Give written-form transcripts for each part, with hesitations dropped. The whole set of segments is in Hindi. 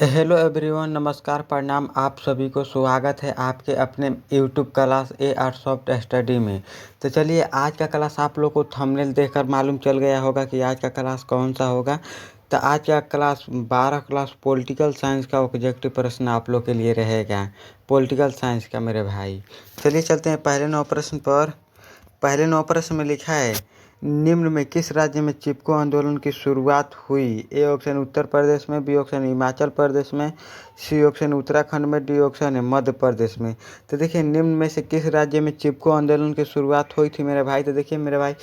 हेलो एवरीवन, नमस्कार, प्रणाम। आप सभी को स्वागत है आपके अपने YouTube class AR soft study में। तो चलिए, आज का क्लास आप लोग को थंबनेल देखकर मालूम चल गया होगा कि आज का क्लास कौन सा होगा। तो आज का क्लास 12 क्लास पॉलिटिकल साइंस का ऑब्जेक्टिव प्रश्न आप लोग के लिए रहेगा। पॉलिटिकल साइंस का मेरे भाई, चलिए चलते हैं पहले 9 प्रश्न पर। पहले 9 प्रश्न में लिखा है, निम्न में किस राज्य में चिपको आंदोलन की शुरुआत हुई? ए ऑप्शन उत्तर प्रदेश में, बी ऑप्शन हिमाचल प्रदेश में, सी ऑप्शन उत्तराखंड में, डी ऑप्शन है मध्य प्रदेश में। तो देखिए, निम्न में से किस राज्य में चिपको आंदोलन की शुरुआत हुई थी मेरे भाई? तो देखिए मेरे भाई,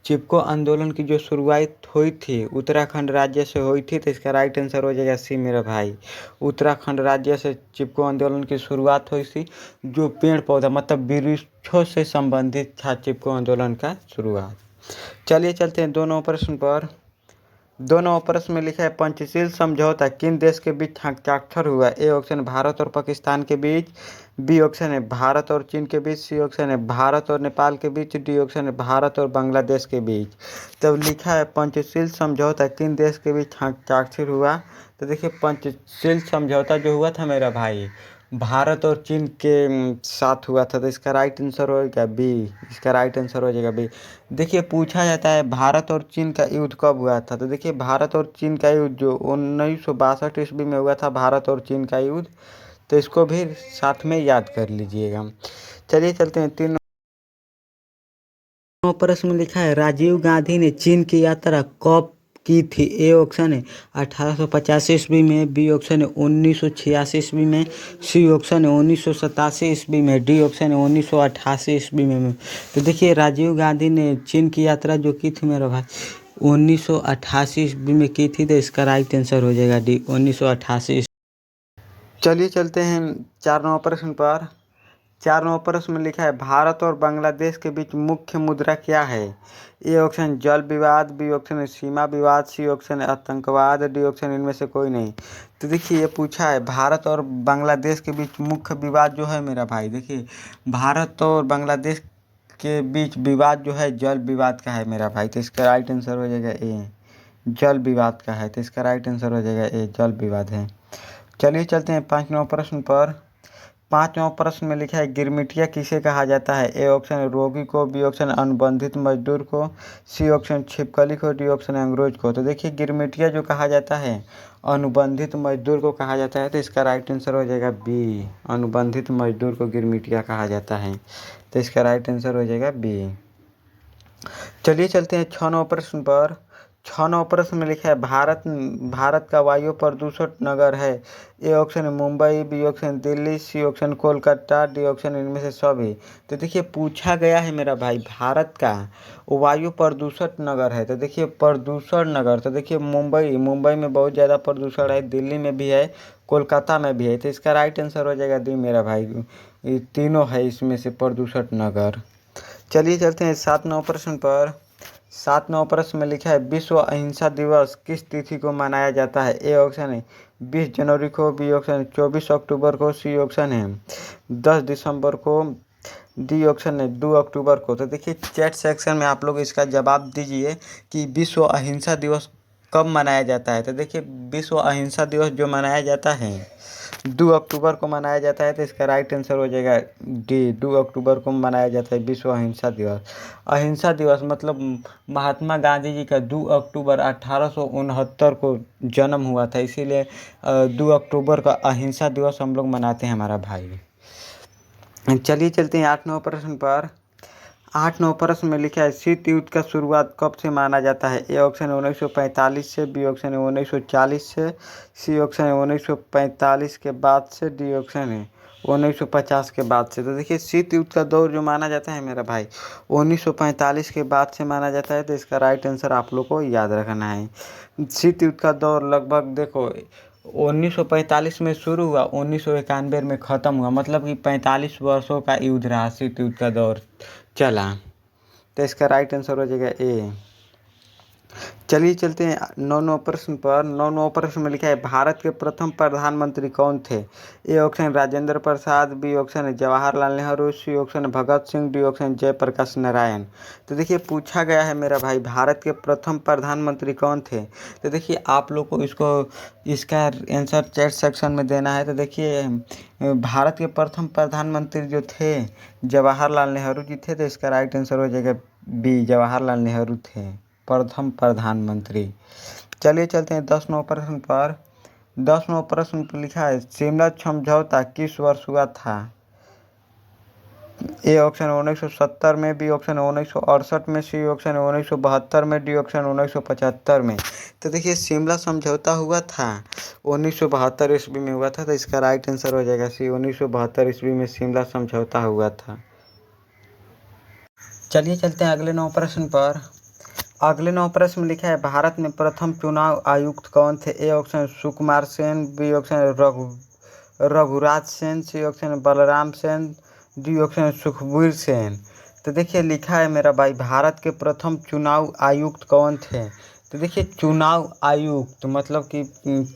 चिपको आंदोलन की जो शुरुआत हुई थी उत्तराखंड राज्य से हुई थी। तो इसका राइट आंसर हो जाएगा सी मेरे भाई। उत्तराखंड राज्य से चिपको आंदोलन की शुरुआत हुई थी। जो पेड़ पौधा मतलब वृक्षों से संबंधित था चिपको आंदोलन का शुरुआत। चलिए चलते हैं दोनों प्रश्न पर। दोनों प्रश्न में लिखा है, पंचशील समझौता किन देश के बीच हस्ताक्षर हुआ? ए ऑप्शन भारत और पाकिस्तान के बीच, बी ऑप्शन है भारत और चीन के बीच, सी ऑप्शन है भारत और नेपाल के बीच, डी ऑप्शन है भारत और बांग्लादेश के बीच। तब लिखा है पंचशील समझौता किन देश के बीच हस्ताक्षर हुआ? तो देखिए, पंचशील समझौता जो हुआ था मेरा भाई, भारत और चीन के साथ हुआ था। तो इसका राइट आंसर होगा बी। इसका राइट आंसर हो जाएगा बी। देखिए, पूछा जाता है भारत और चीन का युद्ध कब हुआ था? तो देखिए, भारत और चीन का युद्ध जो 1962 ईस्वी में हुआ था, भारत और चीन का युद्ध। तो इसको भी साथ में याद कर लीजिएगा। चलिए चलते हैं तीन प्रश्न में लिखा है, राजीव गांधी ने चीन की यात्रा कब की थी? ए ऑप्शन है 1850 ईस्वी में, बी ऑप्शन है 1986 ईस्वी में, सी ऑप्शन है 1987 ईस्वी में, डी ऑप्शन है 1988 ईस्वी में। तो देखिए, राजीव गांधी ने चीन की यात्रा जो की थी मेरा भाई 1988 ईस्वी में की थी। तो इसका राइट आंसर हो जाएगा डी, 1988। चलिए चलते हैं 4 प्रश्न पर। 4 प्रश्न में लिखा है, भारत और बांग्लादेश के बीच मुख्य मुद्दा क्या है? ए ऑप्शन जल विवाद, बी ऑप्शन है सीमा विवाद, सी ऑप्शन है आतंकवाद, डी ऑप्शन इनमें से कोई नहीं। तो देखिए, ये पूछा है भारत और बांग्लादेश के बीच मुख्य विवाद जो है मेरा भाई, देखिए भारत और बांग्लादेश के बीच विवाद जो है जल विवाद का है मेरा भाई। तो इसका राइट आंसर हो जाएगा ए, जल विवाद का है। तो इसका राइट आंसर हो जाएगा ए, जल विवाद है। चलिए चलते हैं 5वां प्रश्न पर। 5वां प्रश्न में लिखा है, गिरमिटिया किसे कहा जाता है? ए ऑप्शन है रोगी को, बी ऑप्शन अनुबंधित मजदूर को, सी ऑप्शन छिपकली को, डी ऑप्शन अंग्रेज को। तो देखिए, गिरमिटिया जो कहा जाता है अनुबंधित मजदूर को कहा जाता है। तो इसका राइट आंसर हो जाएगा बी, अनुबंधित मजदूर को गिरमिटिया कहा जाता है। तो इसका राइट आंसर हो जाएगा बी। चलिए चलते हैं 6वां प्रश्न पर। 6वां प्रश्न में लिखा है, भारत का वायु प्रदूषण नगर है। ए ऑप्शन है Mumbai, B option Delhi, C option Kolkata, D option इनमें से सभी। तो देखिए, पूछा गया है मेरा भाई भारत का वायु प्रदूषण नगर है। तो देखिए, प्रदूषण नगर, तो देखिए मुंबई में बहुत ज़्यादा प्रदूषण है, दिल्ली में भी है, कोलकाता में भी है। तो इसका राइट आंसर हो जाएगा डी मेरा भाई। ये तीनों है इसमें से प्रदूषण नगर। चलिए चलते हैं 7वां प्रश्न पर। 7वां प्रश्न में लिखा है, विश्व अहिंसा दिवस किस तिथि को मनाया जाता है? ए ऑप्शन है 20 जनवरी को, बी ऑप्शन है 24 अक्टूबर को, सी ऑप्शन है 10 दिसंबर को, डी ऑप्शन है 2 अक्टूबर को। तो देखिए, चैट सेक्शन में आप लोग इसका जवाब दीजिए कि विश्व अहिंसा दिवस कब मनाया जाता है। तो देखिए, विश्व अहिंसा दिवस जो मनाया जाता है 2 अक्टूबर को मनाया जाता है। तो इसका राइट आंसर हो जाएगा डी, 2 अक्टूबर को मनाया जाता है विश्व अहिंसा दिवस। अहिंसा दिवस मतलब महात्मा गांधी जी का 2 अक्टूबर 1869 को जन्म हुआ था, इसीलिए 2 अक्टूबर का अहिंसा दिवस हम लोग मनाते हैं हमारा भाई। चलिए चलते हैं 8वां प्रश्न पर। 8वां प्रश्न में लिखा है, शीत युद्ध का शुरुआत कब से माना जाता है? ए ऑप्शन है 1945 से, बी ऑप्शन है 1940 से, सी ऑप्शन है 1945 के बाद से, डी ऑप्शन है 1950 के बाद से। तो देखिए, शीत युद्ध का दौर जो माना जाता है मेरा भाई 1945 के बाद से माना जाता है। तो इसका राइट आंसर आप लोग को याद रखना है। शीत युद्ध का दौर लगभग देखो 1945 में शुरू हुआ, 1991 में ख़त्म हुआ, मतलब कि 45 वर्षों का युद्ध रहा, शीत युद्ध का दौर चला। तो इसका राइट आंसर हो जाएगा ए। चलिए चलते हैं 9 प्रश्न पर। 9 प्रश्न में लिखा है भारत के प्रथम प्रधानमंत्री कौन थे? A option Rajendra Prasad, B option है जवाहरलाल नेहरू, सी ऑप्शन है भगत सिंह, डी ऑप्शन जयप्रकाश नारायण। तो देखिए पूछा गया है मेरा भाई भारत के प्रथम प्रधानमंत्री कौन थे। तो देखिए आप लोग को इसका आंसर चैट सेक्शन में देना है। तो देखिए भारत के प्रथम प्रधानमंत्री जो थे जवाहरलाल नेहरू जी थे। तो इसका राइट आंसर हो जाएगा बी, जवाहरलाल नेहरू थे प्रथम प्रधानमंत्री। चलिए चलते हैं 10 प्रश्न पर। 10 प्रश्न पर लिखा है शिमला समझौता किस वर्ष हुआ था? ए ऑप्शन 1970 में, बी ऑप्शन 1968 में, सी ऑप्शन 1972 में, डी ऑप्शन 1975 में। तो देखिए शिमला समझौता हुआ था 1972 ईस्वी में हुआ था। तो इसका राइट आंसर हो जाएगा सी, 1972 ईस्वी में शिमला समझौता हुआ था। चलिए चलते हैं अगले 9 प्रश्न पर। अगले 9 प्रश्न में लिखा है भारत में प्रथम चुनाव आयुक्त कौन थे? A option Sukumar Sen, B option Raghuraj Sen, C option Balram Sen, D option Sukhbir Sen. तो देखिए लिखा है मेरा भाई भारत के प्रथम चुनाव आयुक्त कौन थे? तो देखिए चुनाव आयुक्त मतलब कि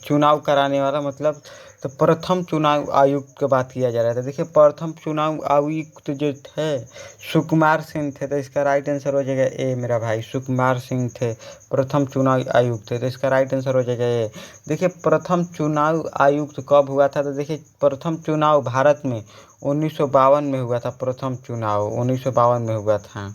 चुनाव कराने वाला मतलब, तो प्रथम चुनाव आयुक्त की बात किया जा रहा था। देखिए प्रथम चुनाव आयुक्त जो थे सुकुमार सिंह थे। तो इसका राइट आंसर हो जाएगा ए मेरा भाई, सुकुमार सिंह थे प्रथम चुनाव आयुक्त थे। तो इसका राइट आंसर हो जाएगा ए। देखिए प्रथम चुनाव आयुक्त कब हुआ था? तो देखिए प्रथम चुनाव भारत में 1952 में हुआ था। प्रथम चुनाव 1952 में हुआ था।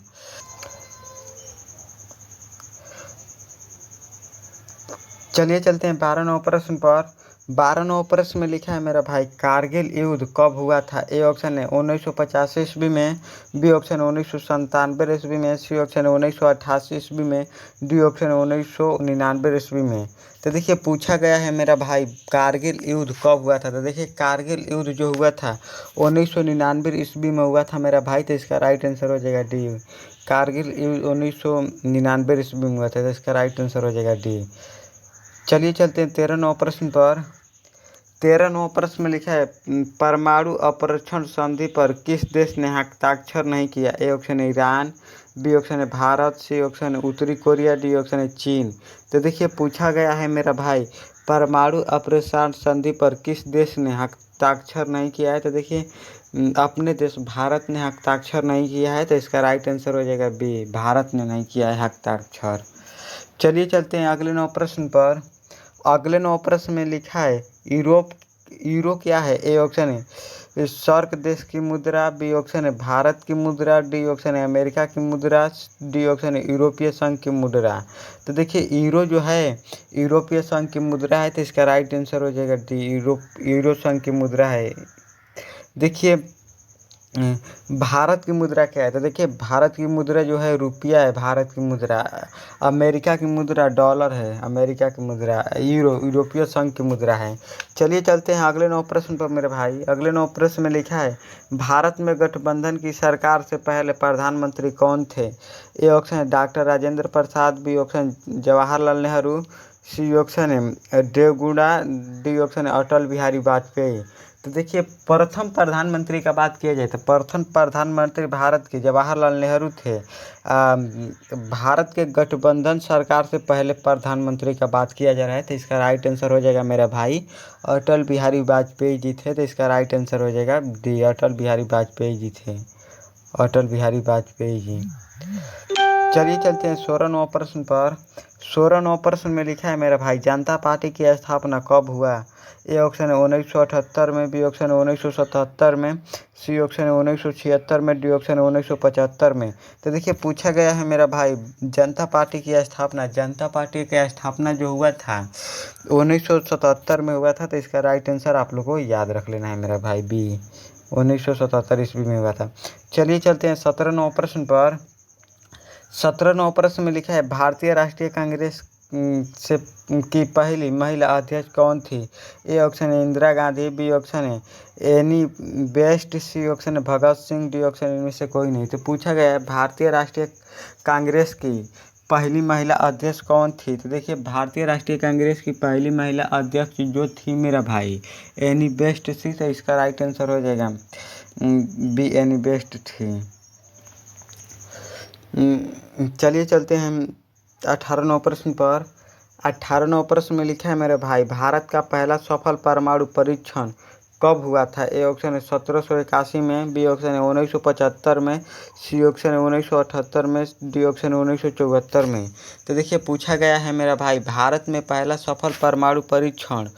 चलिए चलते हैं 12 प्रश्न पर। 12 प्रश्न में लिखा है मेरा भाई कारगिल युद्ध कब हुआ था? ए ऑप्शन है 1985 ईस्वी में, बी ऑप्शन 1997 ईस्वी में, सी ऑप्शन 1988 ईस्वी में, डी ऑप्शन 1999 ईस्वी में। तो देखिए पूछा गया है मेरा भाई कारगिल युद्ध कब हुआ था। तो देखिए कारगिल युद्ध जो हुआ था 1999 ईस्वी में हुआ था मेरा भाई। तो इसका राइट आंसर हो जाएगा डी, कारगिल युद्ध 1999 ईस्वी में हुआ था। तो इसका राइट आंसर हो जाएगा डी। चलिए चलते हैं 13 प्रश्न पर। 13 प्रश्न में लिखा है परमाणु अपरक्षण संधि पर किस देश ने हस्ताक्षर नहीं किया? ए ऑप्शन है ईरान, बी ऑप्शन है भारत, सी ऑप्शन है उत्तरी कोरिया, डी ऑप्शन है चीन। तो देखिए पूछा गया है मेरा भाई परमाणु अपरक्षण संधि पर किस देश ने हस्ताक्षर नहीं किया है। तो देखिए अपने देश भारत ने हस्ताक्षर नहीं किया है। तो इसका राइट आंसर हो जाएगा बी, भारत ने नहीं किया है हस्ताक्षर। चलिए चलते हैं अगले 9 प्रश्न पर। अगले 9 प्रश्न में लिखा है यूरो क्या है? ए ऑप्शन है सार्क देश की मुद्रा, बी ऑप्शन है भारत की मुद्रा, डी ऑप्शन है अमेरिका की मुद्रा, डी ऑप्शन है यूरोपीय संघ की मुद्रा। तो देखिए यूरो जो है यूरोपीय संघ की मुद्रा है। तो इसका राइट आंसर हो जाएगा डी, यूरो संघ की मुद्रा है। देखिए भारत की मुद्रा क्या है? तो देखिए भारत की मुद्रा जो है रुपया है। भारत की मुद्रा अमेरिका की मुद्रा डॉलर है। अमेरिका की मुद्रा यूरोपीय संघ की मुद्रा है। चलिए चलते हैं अगले 9 प्रश्न पर मेरे भाई। अगले 9 प्रश्न में लिखा है भारत में गठबंधन की सरकार से पहले प्रधानमंत्री कौन थे? ए ऑप्शन है doctor Rajendra Prasad, B option Jawaharlal Nehru, C option है देवगौड़ा, डी ऑप्शन है अटल बिहारी वाजपेयी। तो देखिए प्रथम प्रधानमंत्री का बात किया जाए तो प्रथम प्रधानमंत्री भारत के जवाहरलाल नेहरू थे। भारत के गठबंधन सरकार से पहले प्रधानमंत्री का बात किया जा रहा है। तो इसका राइट आंसर हो जाएगा मेरा भाई अटल बिहारी वाजपेयी जी थे। तो इसका राइट आंसर हो जाएगा डी, अटल बिहारी वाजपेयी जी थे, अटल बिहारी वाजपेयी जी। चलिए चलते हैं 16 प्रश्न पर। 16 प्रश्न में लिखा है मेरा भाई जनता पार्टी की स्थापना कब हुआ? ए ऑप्शन है 1978 में, बी ऑप्शन है 1977 में, सी ऑप्शन है 1976 में, डी ऑप्शन है 1975 में। तो देखिए पूछा गया है मेरा भाई जनता पार्टी की स्थापना जो हुआ था 1977 में हुआ था। तो इसका राइट आंसर आप लोग को याद रख लेना है मेरा भाई बी, 1977 ईस्वी में हुआ था। चलिए चलते हैं 17 प्रश्न पर। 17 प्रश्न में लिखा है भारतीय राष्ट्रीय कांग्रेस से की पहली महिला अध्यक्ष कौन थी? ए ऑप्शन है इंदिरा गांधी, बी ऑप्शन है एनी बेस्ट, सी ऑप्शन है भगत सिंह, डी ऑप्शन इनमें से कोई नहीं। तो पूछा गया है भारतीय राष्ट्रीय कांग्रेस की पहली महिला अध्यक्ष कौन थी? तो देखिए भारतीय राष्ट्रीय कांग्रेस की पहली महिला अध्यक्ष जो थी मेरा भाई एनी बेस्ट थी। तो इसका राइट आंसर हो जाएगा बी, एनी बेस्ट थी। चलिए चलते हैं 18 प्रश्न पर 18 प्रश्न में लिखा है मेरे भाई, भारत का पहला सफल परमाणु परीक्षण कब हुआ था? ए ऑप्शन है 1781 में, बी ऑप्शन है 1975 में, सी ऑप्शन है 1978 में, डी ऑप्शन है 1974 में। तो देखिए पूछा गया है मेरा भाई, भारत में पहला सफल परमाणु परीक्षण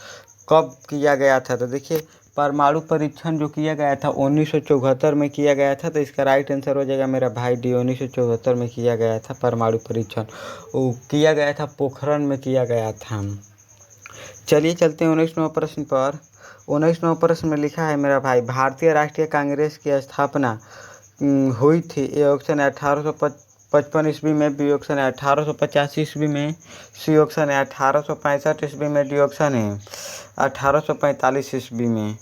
कब किया गया था? तो देखिए परमाणु परीक्षण जो किया गया था 1974 में किया गया था, तो इसका राइट आंसर हो जाएगा मेरा भाई डी, 1974 में किया गया था परमाणु परीक्षण। वो किया गया था पोखरण में किया गया था। चलिए चलते हैं 19वें प्रश्न पर। 19वें प्रश्न में लिखा है मेरा भाई, भारतीय राष्ट्रीय कांग्रेस की स्थापना हुई थी? ए ऑप्शन है 1855 ईस्वी में, बी ऑप्शन है 1885 ईस्वी में, सी ऑप्शन है 1865 ईस्वी में, डी ऑप्शन है 1845 ईस्वी में।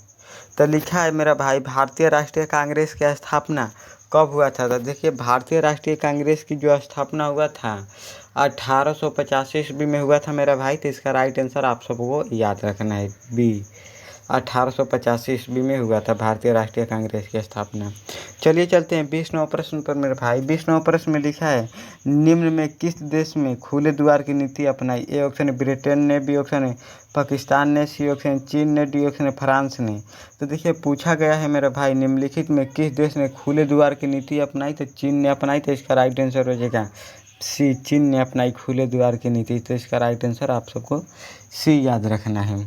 तो लिखा है मेरा भाई, भारतीय राष्ट्रीय कांग्रेस की स्थापना कब हुआ था? तो देखिए भारतीय राष्ट्रीय कांग्रेस की जो स्थापना हुआ था 1885 ईस्वी में हुआ था मेरा भाई। तो इसका राइट आंसर आप सबको याद रखना है, बी 1885 ईस्वी में हुआ था भारतीय राष्ट्रीय कांग्रेस की स्थापना। चलिए चलते हैं 20वें प्रश्न पर मेरे भाई। 20वें प्रश्न में लिखा है, निम्न में किस देश में खुले द्वार की नीति अपनाई? ए ऑप्शन है ब्रिटेन ने, बी ऑप्शन है पाकिस्तान ने, सी ऑप्शन है चीन ने, डी ऑप्शन है फ्रांस ने। तो देखिए पूछा गया है मेरा भाई, निम्नलिखित में किस देश ने खुले द्वार की नीति अपनाई? तो चीन ने अपनाई। तो इसका राइट आंसर हो जाएगा सी, चीन ने अपनाई खुले द्वार की नीति। तो इसका राइट आंसर आप सबको सी याद रखना है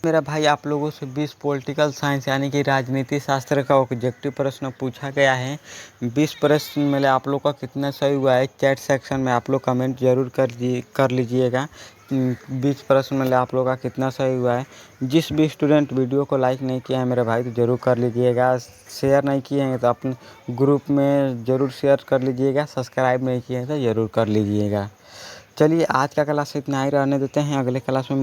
मेरा भाई। आप लोगों से 20 पॉलिटिकल साइंस यानी कि राजनीति शास्त्र का ऑब्जेक्टिव प्रश्न पूछा गया है। 20 प्रश्न में आप लोग का कितना सही हुआ है चैट सेक्शन में आप लोग कमेंट जरूर कर लीजिएगा। 20 प्रश्न में आप लोग का कितना सही हुआ है। जिस भी स्टूडेंट वीडियो को लाइक नहीं किया है मेरे भाई तो ज़रूर कर लीजिएगा। शेयर नहीं किए हैं तो अपने ग्रुप में ज़रूर शेयर कर लीजिएगा। सब्सक्राइब नहीं किए हैं तो ज़रूर कर लीजिएगा। चलिए आज का क्लास इतना ही रहने देते हैं, अगले क्लास में